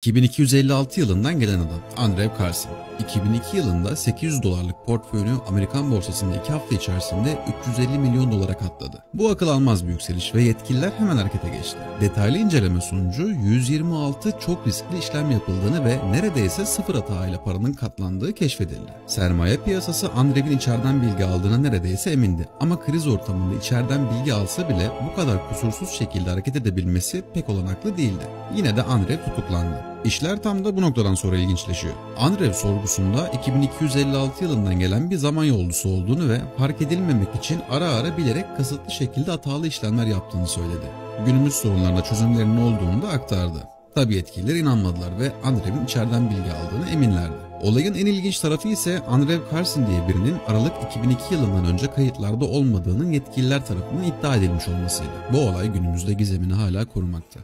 2256 yılından gelen adam Andrew Carson, 2002 yılında 800 dolarlık portföyünü Amerikan borsasında 2 hafta içerisinde 350 milyon dolara katladı. Bu akıl almaz bir yükseliş ve yetkililer hemen harekete geçti. Detaylı inceleme sonucu 126 çok riskli işlem yapıldığını ve neredeyse sıfır hatayla paranın katlandığı keşfedildi. Sermaye piyasası Andrew'in içeriden bilgi aldığına neredeyse emindi ama kriz ortamında içeriden bilgi alsa bile bu kadar kusursuz şekilde hareket edebilmesi pek olanaklı değildi. Yine de Andrew tutuklandı. İşler tam da bu noktadan sonra ilginçleşiyor. Andrew sorgusunda 2256 yılından gelen bir zaman yolcusu olduğunu ve fark edilmemek için ara ara bilerek kasıtlı şekilde hatalı işlemler yaptığını söyledi. Günümüz sorunlarına çözümlerinin olduğunu da aktardı. Tabi yetkililer inanmadılar ve Andrew'in içeriden bilgi aldığını eminlerdi. Olayın en ilginç tarafı ise Andrew Carson diye birinin Aralık 2002 yılından önce kayıtlarda olmadığının yetkililer tarafından iddia edilmiş olmasıydı. Bu olay günümüzde gizemini hala korumakta.